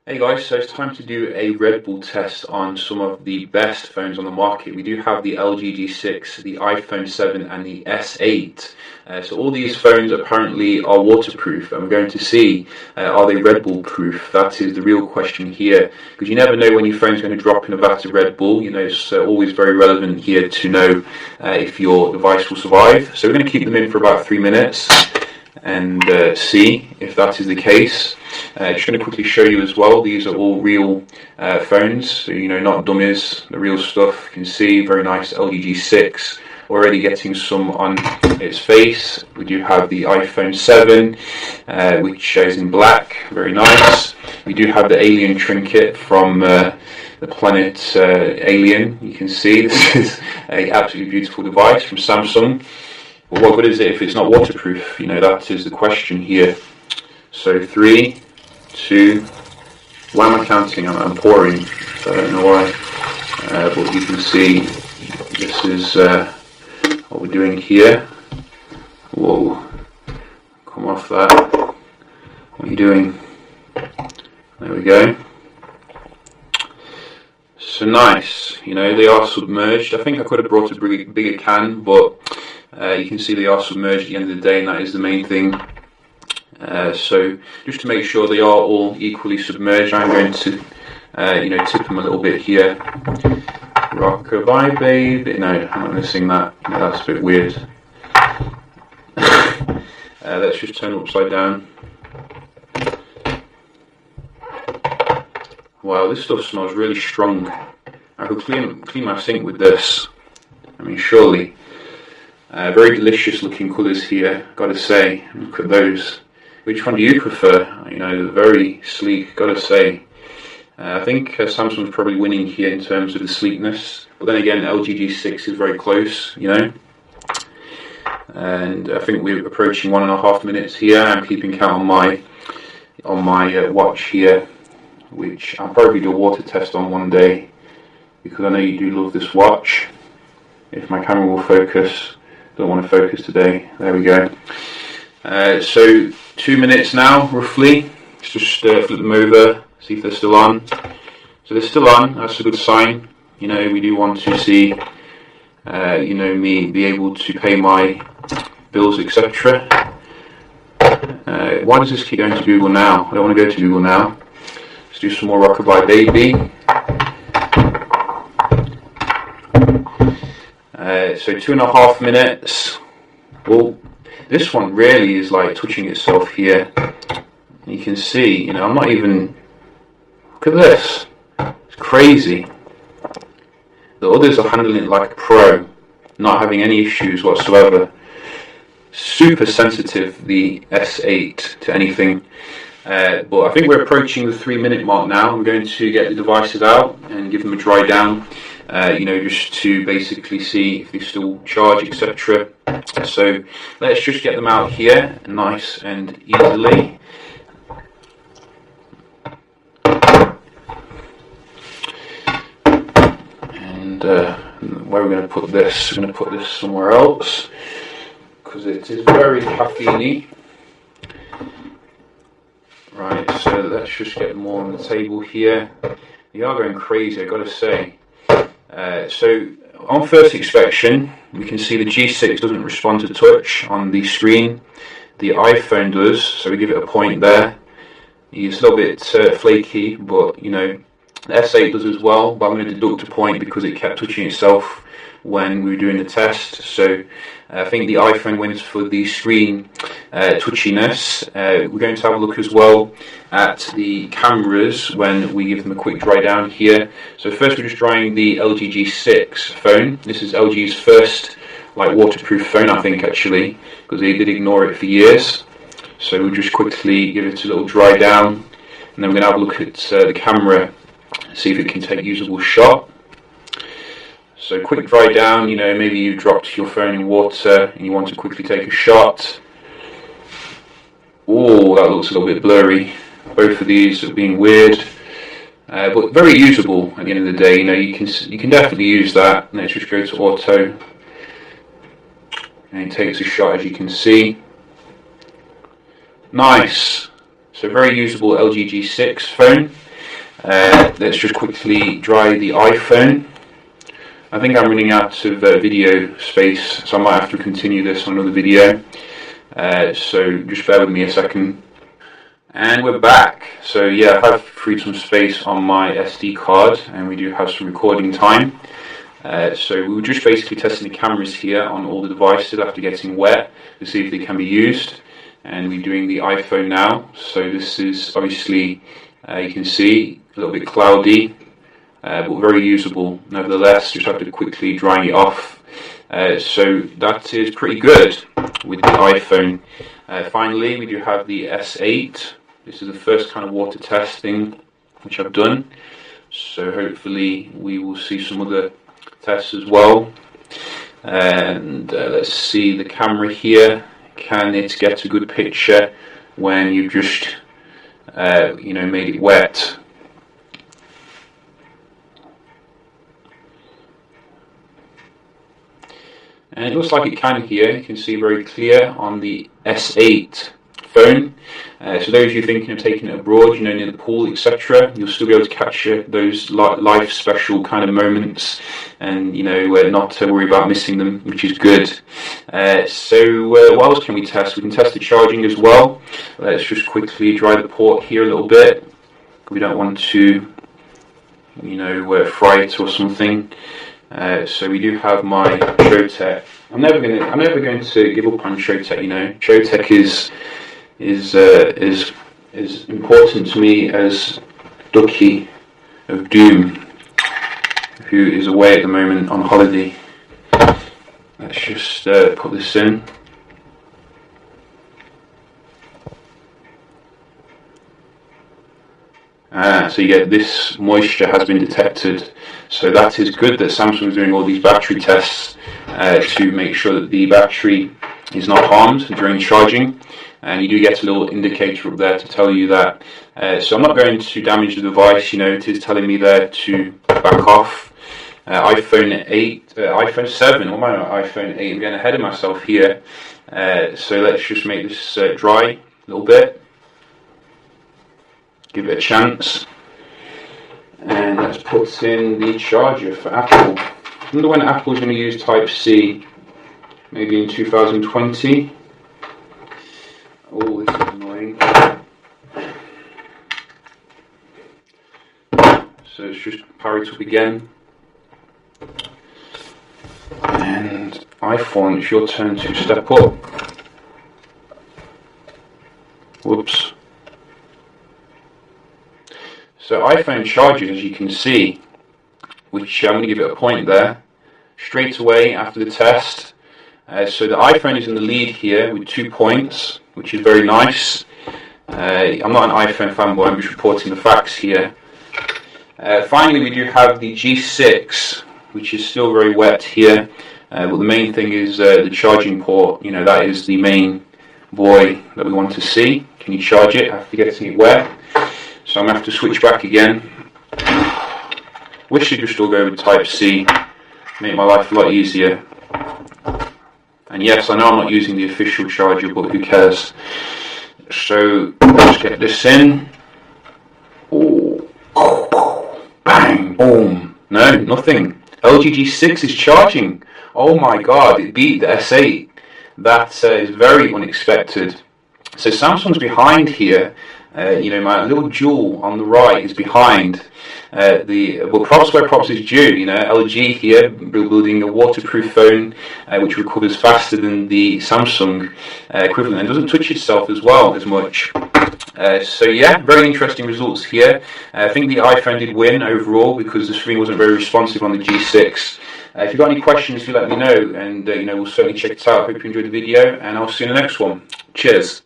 Hey guys, so it's time to do a Red Bull test on some of the best phones on the market. We do have the LG G6, the iPhone 7 and the S8. So all these phones apparently are waterproof, and we're going to see are they Red Bull proof. That is the real question here, because you never know when your phone's going to drop in a vat of Red Bull. You know, it's always very relevant here to know if your device will survive. So we're going to keep them in for about 3 minutes and see if that is the case. Just going to quickly show you as well, these are all real phones, so you know, not dummies, the real stuff. You can see, very nice LG G6, already getting some on its face. We do have the iPhone 7, which is in black, very nice. We do have the alien trinket from the planet Alien. You can see this is an absolutely beautiful device from Samsung. Well, what good is it if it's not waterproof? You know, that is the question here. So 3, 2, why am I counting? I'm pouring, so I don't know why. But you can see this is what we're doing here. Whoa, come off that. What are you doing? There we go. So nice, you know, they are submerged. I think I could have brought a bigger can, but you can see they are submerged at the end of the day, and that is the main thing. So just to make sure they are all equally submerged, I'm going to tip them a little bit here. Rockabye baby. No, I'm not going to sing that. No, that's a bit weird. Let's just turn it upside down. Wow, this stuff smells really strong. I could clean my sink with this. I mean, surely. Very delicious looking colours here, gotta say. Look at those. Which one do you prefer? You know, very sleek, gotta say. I think Samsung's probably winning here in terms of the sleekness. But then again, LG G6 is very close, you know. And I think we're approaching 1.5 minutes here. I'm keeping count on my watch here, which I'll probably do a water test on one day, because I know you do love this watch. If my camera will focus. Don't want to focus today. There we go. So 2 minutes now, roughly. Let's just flip them over, see if they're still on. So they're still on. That's a good sign. You know, we do want to see, me be able to pay my bills, etc. Why does this keep going to Google now? I don't want to go to Google now. Let's do some more Rockabye Baby. So 2.5 minutes. Well, this one really is like touching itself here. You can see, you know, I'm not even. Look at this. It's crazy. The others are handling it like a pro, not having any issues whatsoever. Super sensitive, the S8, to anything. But I think we're approaching the 3-minute mark now. I'm going to get the devices out and give them a dry down. Just to basically see if they still charge, etc. So let's just get them out here, nice and easily. And where are we going to put this? We're going to put this somewhere else, because it is very caffeine-y. Right, so let's just get them all on the table here. They are going crazy, I've got to say. So on first inspection, we can see the G6 doesn't respond to touch on the screen. The iPhone does, so we give it a point there. It's a little bit flaky, but you know, the S8 does as well, but I'm going to deduct a point because it kept touching itself when we were doing the test. So I think the iPhone wins for the screen touchiness. We're going to have a look as well at the cameras when we give them a quick dry down here. So first we're just drying the LG G6 phone. This is LG's first waterproof phone, I think, actually, because they did ignore it for years. So we'll just quickly give it a little dry down, and then we're going to have a look at the camera, see if it can take a usable shot. So quick dry down, you know, maybe you dropped your phone in water and you want to quickly take a shot. Oh, that looks a little bit blurry. Both of these are being weird, but very usable at the end of the day. You know, you can definitely use that. Let's just go to auto, and it takes a shot, as you can see. Nice. So very usable LG G6 phone. Let's just quickly dry the iPhone. I think I'm running out of video space, so I might have to continue this on another video. So just bear with me a second. And we're back. So yeah, I have freed some space on my SD card, and we do have some recording time. So we were just basically testing the cameras here on all the devices after getting wet to see if they can be used. And we're doing the iPhone now. So this is obviously, you can see, a little bit cloudy, but very usable nevertheless. Just have to quickly dry it off. So that is pretty good with the iPhone. Finally, we do have the S8. This is the first kind of water testing which I've done. So hopefully we will see some other tests as well. And let's see the camera here. Can it get a good picture when you just made it wet? And it looks like it can here. You can see very clear on the S8 phone. So those of you thinking of taking it abroad, near the pool, etc., you'll still be able to capture those life special kind of moments, and not to worry about missing them, which is good. So what else can we test? We can test the charging as well. Let's just quickly dry the port here a little bit. We don't want to, fry it or something. So we do have my Showtech. I'm never going to give up on Showtech. Showtech is important to me as Ducky of Doom, who is away at the moment on holiday. Let's just put this in. So you get this moisture has been detected. So that is good that Samsung is doing all these battery tests to make sure that the battery is not harmed during charging. And you do get a little indicator up there to tell you that. So I'm not going to damage the device. It is telling me there to back off. iPhone 8, iPhone 7, or my iPhone 8. I'm getting ahead of myself here. So let's just make this dry a little bit. Give it a chance. And let's put in the charger for Apple. I wonder when Apple's going to use Type-C. Maybe in 2020. Oh, this is annoying. So it's just power it up again. And iPhone, it's your turn to step up. Whoops. So iPhone charges, as you can see, which I'm going to give it a point there, straight away after the test. So the iPhone is in the lead here with 2 points, which is very nice. I'm not an iPhone fanboy, I'm just reporting the facts here. Finally, we do have the G6, which is still very wet here. But the main thing is the charging port. That is the main boy that we want to see. Can you charge it after getting it wet? So I'm going to have to switch back again. Wish I could still go with Type-C. Make my life a lot easier. And yes, I know I'm not using the official charger, but who cares? So let's get this in. Oh, bang, boom. No, nothing. LG G6 is charging. Oh my god, it beat the S8. That is very unexpected. So Samsung's behind here. My little jewel on the right is behind. But props where props is due. LG here building a waterproof phone which recovers faster than the Samsung equivalent and doesn't touch itself as well as much. So yeah, very interesting results here. I think the iPhone did win overall because the screen wasn't very responsive on the G6. If you've got any questions, do let me know, and we'll certainly check it out. Hope you enjoyed the video, and I'll see you in the next one. Cheers.